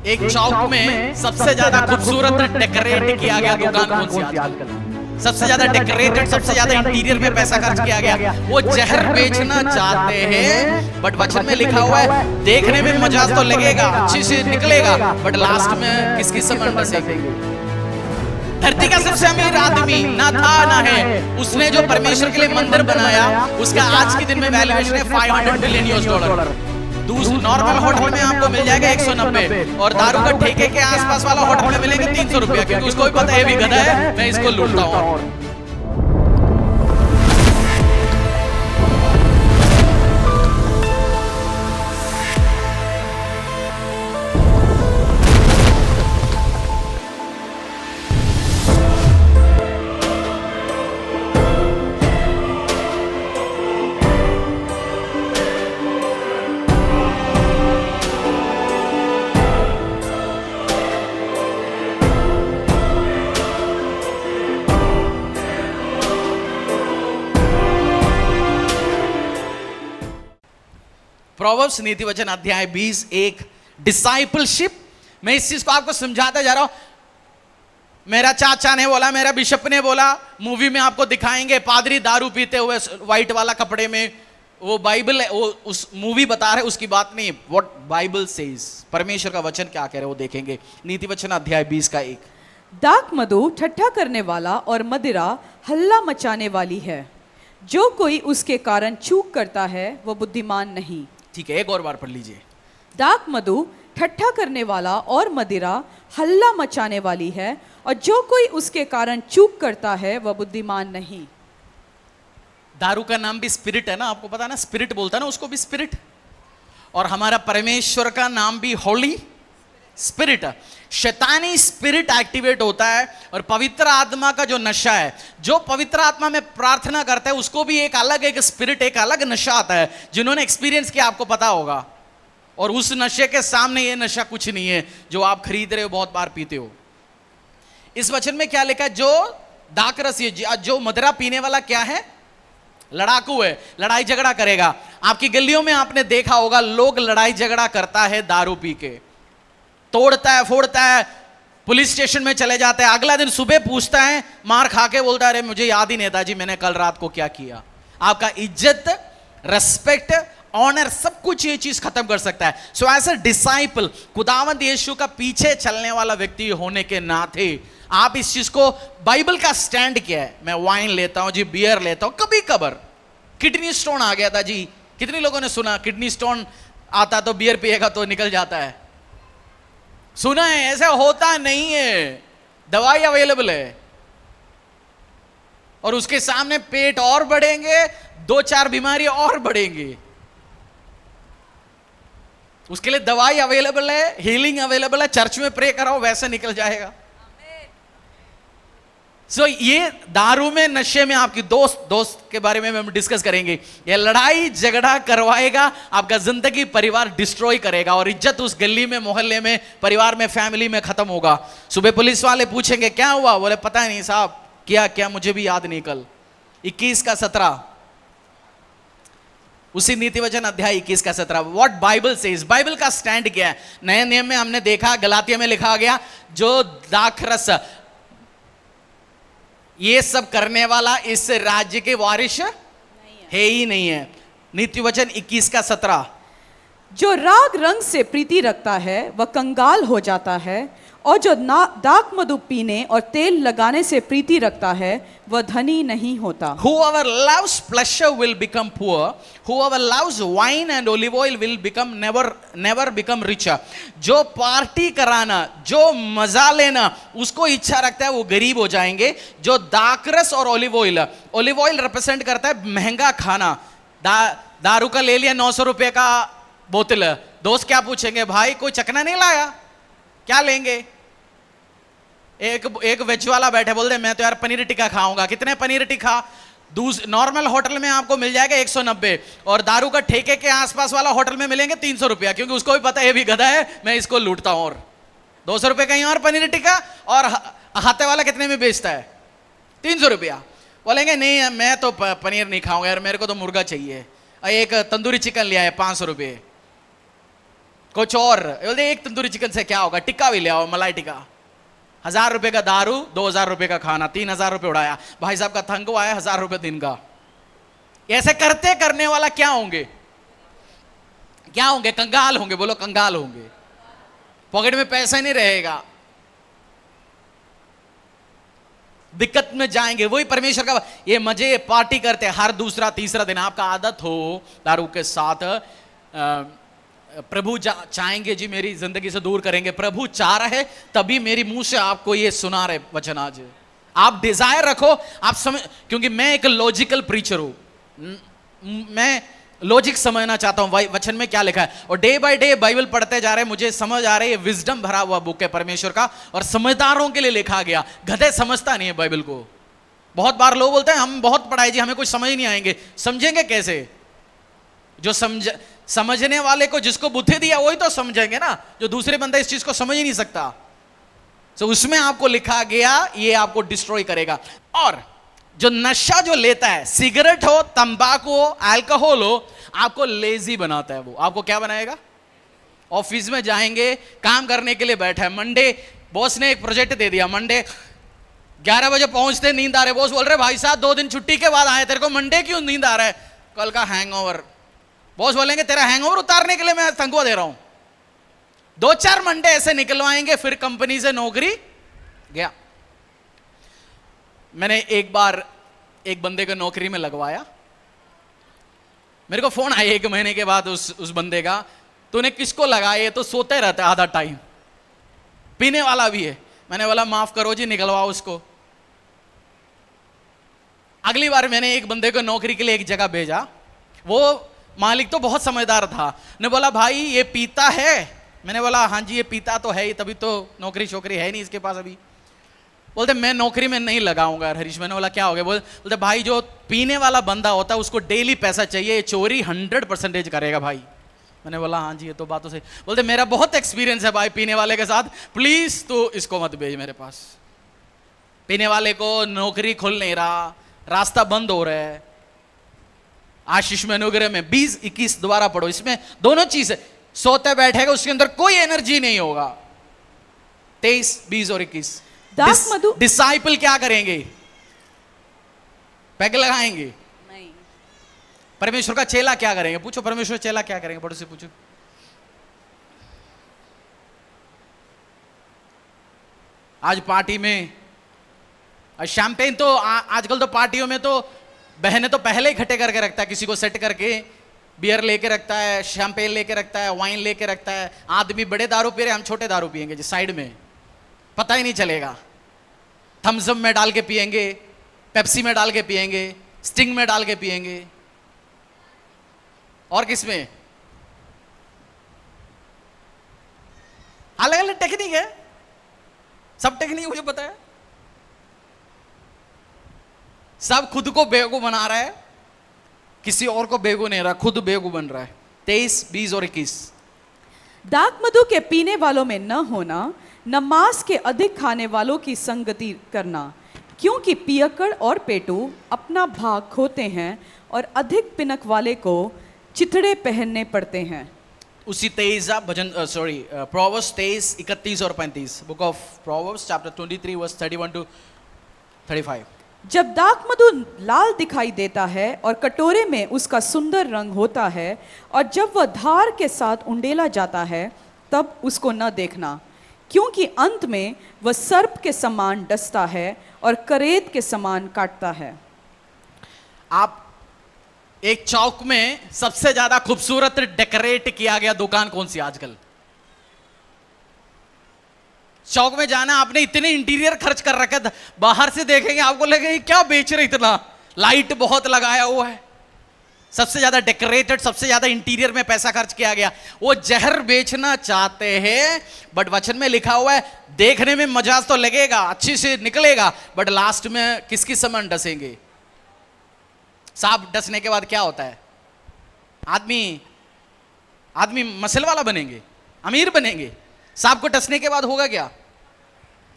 एक चौक में सबसे ज्यादा खूबसूरत डेकोरेट किया गया दुकान कौन सी आजकल? सबसे ज्यादा डेकोरेटेड, सबसे ज्यादा इंटीरियर में पैसा खर्च किया गया, वो जहर बेचना चाहते हैं। बट वचन में लिखा हुआ है देखने में मजा तो लगेगा, अच्छी से निकलेगा, बट लास्ट में किसकी समझ बसेगी? धरती का सबसे अमीर आदमी ना था ना है, उसने जो परमेश्वर के लिए मंदिर बनाया उसका आज के दिन में वैल्यूएशन है $500 बिलियन। नॉर्मल होटल में आपको मिल जाएगा 190 और दारू का ठेके के आसपास वाला होटल में मिलेंगे 300 रुपया, क्योंकि उसको भी पता है भी गधा है, मैं इसको लूटता हूँ। प्रोवर्ब्स नीति वचन अध्याय 20:1 डिसाइपलशिप। मैं इस चीज को आपको समझाता जा रहा हूं। मेरा चाचा ने बोला, मेरा बिशप ने बोला, मूवी में आपको दिखाएंगे पादरी दारू पीते हुए व्हाइट वाला कपड़े में, वो बाइबल है, वो उस मूवी बता रहे, उसकी बात नहीं। व्हाट बाइबल सेज, परमेश्वर का वचन क्या कह रहे हैं वो देखेंगे। नीति वचन अध्याय 20:1 दाख मधु ठट्ठा करने वाला और मदिरा हल्ला मचाने वाली है, जो कोई उसके कारण चूक करता है वह बुद्धिमान नहीं। ठीक है, एक और बार पढ़ लीजिए। दाख मधु ठट्ठा करने वाला और मदिरा हल्ला मचाने वाली है, और जो कोई उसके कारण चूक करता है वह बुद्धिमान नहीं। दारू का नाम भी स्पिरिट है ना, आपको पता है ना, स्पिरिट बोलता है ना उसको भी स्पिरिट। और हमारा परमेश्वर का नाम भी होली स्पिरिट। शैतानी स्पिरिट एक्टिवेट होता है, और पवित्र आत्मा का जो नशा है, जो पवित्र आत्मा में प्रार्थना करता है उसको भी एक अलग एक स्पिरिट, एक अलग नशा आता है। जिन्होंने एक्सपीरियंस किया आपको पता होगा। और उस नशे के सामने ये नशा कुछ नहीं है जो आप खरीद रहे हो, बहुत बार पीते हो। इस वचन में क्या लिखा है? जो दाखरस, जो मदिरा पीने वाला क्या है? लड़ाकू है, लड़ाई झगड़ा करेगा। आपकी गलियों में आपने देखा होगा लोग लड़ाई झगड़ा करता है दारू पी के, तोड़ता है फोड़ता है, पुलिस स्टेशन में चले जाते हैं, अगला दिन सुबह पूछता है, मार खा के बोलता है अरे मुझे याद ही नहीं था जी मैंने कल रात को क्या किया। आपका इज्जत, रेस्पेक्ट, ऑनर, सब कुछ ये चीज खत्म कर सकता है। सो एज अ डिसाइपल, खुदावंद यीशु का पीछे चलने वाला व्यक्ति होने के नाते आप इस चीज को, बाइबल का स्टैंड क्या है? मैं वाइन लेता हूं जी, बियर लेता हूं, कभी कबर किडनी स्टोन आ गया था जी। कितने लोगों ने सुना किडनी स्टोन आता तो बियर पिएगा तो निकल जाता है? सुना है? ऐसा होता नहीं है, दवाई अवेलेबल है। और उसके सामने पेट और बढ़ेंगे, 2-4 बीमारी और बढ़ेंगे। उसके लिए दवाई अवेलेबल है, हीलिंग अवेलेबल है, चर्च में प्रे कराओ वैसे निकल जाएगा। सो ये दारू में, नशे में, आपकी दोस्त के बारे में हम डिस्कस करेंगे। ये लड़ाई झगड़ा करवाएगा, आपका जिंदगी परिवार डिस्ट्रॉय करेगा, और इज्जत उस गली में, मोहल्ले में, परिवार में, फैमिली में खत्म होगा। सुबह पुलिस वाले पूछेंगे क्या हुआ? बोले पता नहीं साहब, क्या क्या मुझे भी याद नहीं। कल 21:17 उसी नीति वचन अध्याय 21:17 व्हाट बाइबल सेज। बाइबल का स्टैंड क्या है? नए नियम में हमने देखा, गलातिया में लिखा गया, जो दाखरस ये सब करने वाला इस राज्य के वारिस है ही नहीं है। नीति वचन 21:17 जो राग रंग से प्रीति रखता है वह कंगाल हो जाता है, और जो दाख मधु पीने और तेल लगाने से प्रीति रखता है वह धनी नहीं होता। Whoever loves pleasure will become poor. Whoever loves wine and olive oil will become never become richer. जो पार्टी कराना, जो मजा लेना उसको इच्छा रखता है वो गरीब हो जाएंगे। जो दाखरस और ऑलिव ऑयल रिप्रेजेंट करता है महंगा खाना। दारू का ले लिया 900 रुपए का बोतल, दोस्त क्या पूछेंगे, भाई कोई चखना नहीं लाया, क्या लेंगे? एक वेज वाला बैठे, बोलते मैं तो यार पनीर टिक्का खाऊंगा। कितने पनीर टिक्का? नॉर्मल होटल में आपको मिल जाएगा 190, और दारू का ठेके के आसपास वाला होटल में मिलेंगे 300 रुपया, क्योंकि उसको भी पता है ये भी गधा है, मैं इसको लूटता हूं। और 200 रुपए कहीं और पनीर टिक्का, और हाथे वाला कितने में बेचता है? 300 रुपया। बोलेंगे नहीं मैं तो पनीर नहीं खाऊंगा यार, मेरे को तो मुर्गा चाहिए। एक तंदूरी चिकन लिया है 500 रुपये। कुछ और बोलते एक तंदूरी चिकन से क्या होगा, टिक्का भी ले आओ, मलाई टिक्का। 1000 रुपए का दारू, 2000 रुपए का खाना, 3000 रुपए उड़ाया। भाई साहब का तनख्वाह आया 1000 रुपए दिन का। ऐसे करते करने वाला क्या होंगे, क्या होंगे? कंगाल होंगे। बोलो कंगाल होंगे। पॉकेट में पैसा ही नहीं रहेगा, दिक्कत में जाएंगे। वही परमेश्वर का ये मजे पार्टी करते हैं हर दूसरा तीसरा दिन। आपका आदत हो दारू के साथ, प्रभु चाहेंगे जी मेरी जिंदगी से दूर करेंगे, प्रभु चाह रहे तभी मेरी मुंह से आपको ये सुना रहे वचन आज। आप डिजायर रखो, आप समझ, क्योंकि मैं एक लॉजिकल प्रीचर हूं, मैं लॉजिक समझना चाहता हूं वचन में क्या लिखा है। और डे बाय डे बाइबल पढ़ते जा रहे हैं, मुझे समझ आ रहा है ये विजडम भरा हुआ बुक है परमेश्वर का, और समझदारों के लिए लिखा गया। गधे समझता नहीं है बाइबल को। बहुत बार लोग बोलते हैं हम बहुत पढ़ाई जी, हमें कुछ समझ नहीं आएंगे। समझेंगे कैसे? जो समझने वाले को जिसको बुद्धि दिया वही तो समझेंगे ना, जो दूसरे बंदा इस चीज को समझ ही नहीं सकता। तो उसमें आपको लिखा गया ये आपको डिस्ट्रॉय करेगा। और जो नशा जो लेता है, सिगरेट हो, तंबाकू हो, अल्कोहल हो, आपको लेजी बनाता है। वो आपको क्या बनाएगा? ऑफिस में जाएंगे, काम करने के लिए बैठा है, मंडे बॉस ने एक प्रोजेक्ट दे दिया, मंडे 11 बजे पहुंचते नींद आ रहे, बॉस बोल रहे भाई साहब 2 दिन छुट्टी के बाद आए, तेरे को मंडे क्यों नींद आ रहा है? कल का हैंगओवर। बॉस बोलेंगे तेरा हैंगओवर उतारने के लिए मैं तनख्वाह दे रहा हूं। 2-4 मंडे ऐसे निकलवाएंगे, फिर कंपनी से नौकरी गया। मैंने एक बार एक बंदे को नौकरी में लगवाया, मेरे को फोन आया 1 महीने के बाद उस बंदे का, तूने किसको लगाया? ये तो सोते रहता है आधा टाइम, पीने वाला भी है। मैंने बोला माफ करो जी, निकलवाओ उसको। अगली बार मैंने एक बंदे को नौकरी के लिए एक जगह भेजा, वो मालिक तो बहुत समझदार था, ने बोला भाई ये पीता है। मैंने बोला हाँ जी ये पीता तो है ही, तभी तो नौकरी शोकरी है नहीं इसके पास अभी। बोलते मैं नौकरी में नहीं लगाऊंगा यार हरीश। मैंने बोला क्या हो गया? बोलते भाई जो पीने वाला बंदा होता है उसको डेली पैसा चाहिए, ये चोरी 100% करेगा भाई। मैंने बोला हाँ जी ये तो बात तो सही। बोलते मेरा बहुत एक्सपीरियंस है भाई पीने वाले के साथ, प्लीज तू इसको मत भेज मेरे पास। पीने वाले को नौकरी खुल नहीं रहा, रास्ता बंद हो रहा है। आशीष में अनुग्रह में 20-21 दोबारा पढ़ो, इसमें दोनों चीज है। सोते बैठेगा उसके अंदर कोई एनर्जी नहीं होगा। 23, 20 और 21। डिसाइपल क्या करेंगे? पैग लगाएंगे? नहीं। परमेश्वर का चेला क्या करेंगे? पूछो परमेश्वर चेला क्या करेंगे, पड़ोसी पूछो। आज पार्टी में शैंपेन तो आजकल तो पार्टियों में तो बहने तो पहले ही इकट्ठे करके रखता है, किसी को सेट करके बियर लेके रखता है, शैंपेन लेके रखता है, वाइन लेके रखता है। आदमी बड़े दारू पी रहे, हम छोटे दारू पियेंगे जी साइड में, पता ही नहीं चलेगा। थम्स अप में डाल के पियेंगे, पेप्सी में डाल के पियेंगे, स्टिंग में डाल के पियेंगे, और किस में? अलग अलग टेक्निक है, सब टेक्निक मुझे पता है। सब खुद को बेवकूफ बना रहा है, किसी और को बेवकूफ नहीं रहा, खुद बेवकूफ बन रहा है। 23, 20 और 21। दाख मधु के पीने वालों में न होना, न मांस के अधिक खाने वालों की संगति करना, क्योंकि पियक्कड़ और पेटू अपना भाग खोते हैं और अधिक पिनक वाले को चिथड़े पहनने पड़ते हैं। उसी 23 भजन प्रोवर्ब्स 23, 31 और 35। Book of proverbs chapter 23 verse 31 to 35। जब दाख मधु लाल दिखाई देता है और कटोरे में उसका सुंदर रंग होता है, और जब वह धार के साथ उंडेला जाता है तब उसको न देखना, क्योंकि अंत में वह सर्प के समान डसता है और करेत के समान काटता है। आप एक चौक में सबसे ज्यादा खूबसूरत डेकोरेट किया गया दुकान कौन सी आजकल? चौक में जाना, आपने इतने इंटीरियर खर्च कर रखे, बाहर से देखेंगे आपको लगेगा क्या बेच रहे, इतना लाइट बहुत लगाया हुआ है, सबसे ज्यादा डेकोरेटेड, सबसे ज्यादा इंटीरियर में पैसा खर्च किया गया। वो जहर बेचना चाहते हैं, बट वचन में लिखा हुआ है देखने में मजाज तो लगेगा, अच्छी से निकलेगा, बट लास्ट में किसकी समान डसेंगे? सांप डसने के बाद क्या होता है? आदमी मसल वाला बनेंगे, अमीर बनेंगे। सांप को डसने के बाद होगा क्या?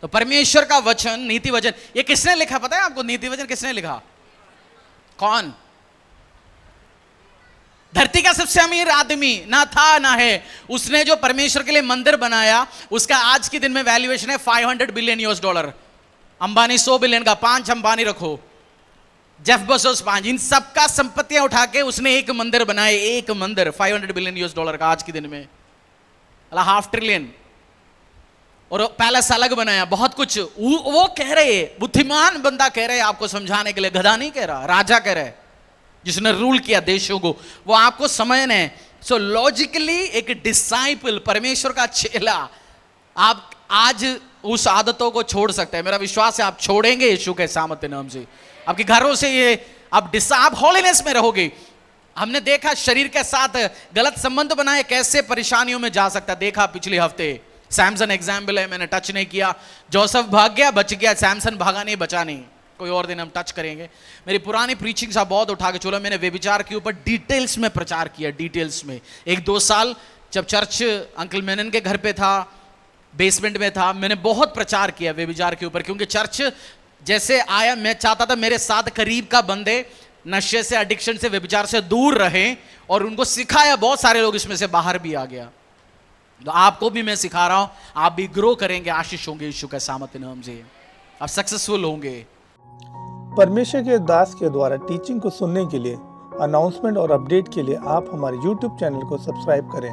तो परमेश्वर का वचन, नीति वचन, ये किसने लिखा पता है आपको? नीति वचन किसने लिखा? कौन? धरती का सबसे अमीर आदमी ना था ना है, उसने जो परमेश्वर के लिए मंदिर बनाया उसका आज के दिन में वैल्यूएशन है $500 बिलियन। अंबानी 100 बिलियन का, 5 अंबानी रखो, जेफ बेजोस 5, इन सबका संपत्तियां उठा के उसने एक मंदिर बनाए, एक मंदिर $500 बिलियन का आज के दिन में, $500 ट्रिलियन, और पैलेस अलग बनाया, बहुत कुछ। वो कह रहे, बुद्धिमान बंदा कह रहे आपको समझाने के लिए, गधा नहीं कह रहा, राजा कह रहे जिसने रूल किया देशों को, वो आपको समझना है। सो लॉजिकली एक डिसाइपल, परमेश्वर का चेला, आप आज उस आदतों को छोड़ सकते हैं। मेरा विश्वास है आप छोड़ेंगे यीशु के सामर्थ्य नाम से। आपके घरों से ये आप हॉलीनेस में रहोगे। हमने देखा शरीर के साथ गलत संबंध बनाए कैसे परेशानियों में जा सकता, देखा पिछले हफ्ते। सैमसन एग्जाम्पल है, मैंने टच नहीं किया, जोसेफ भाग गया, बच गया, सैमसन भागा नहीं, बचा नहीं। कोई और दिन हम टच करेंगे। मेरी पुरानी प्रीचिंग सा बहुत उठा के चलो, मैंने व्यभिचार के ऊपर डिटेल्स में प्रचार किया, डिटेल्स में 1-2 साल जब चर्च अंकल मेनन के घर पे था, बेसमेंट में था, मैंने बहुत प्रचार किया व्यभिचार के ऊपर, क्योंकि चर्च जैसे आया मैं चाहता था मेरे साथ करीब का बंदे नशे से, एडिक्शन से, व्यभिचार से दूर रहें, और उनको सिखाया। बहुत सारे लोग इसमें से बाहर भी आ गया। तो आपको भी मैं सिखा रहा हूं, आप भी ग्रो करेंगे, आशीष होंगे यीशु के सामर्थ्य नाम से, आप सक्सेसफुल होंगे। परमेश्वर के दास के द्वारा टीचिंग को सुनने के लिए, अनाउंसमेंट और अपडेट के लिए आप हमारे YouTube चैनल को सब्सक्राइब करें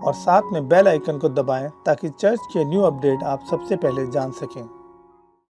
और साथ में बेल आइकन को दबाएं ताकि चर्च के न्यू अपडेट आप सबसे पहले जान सकें।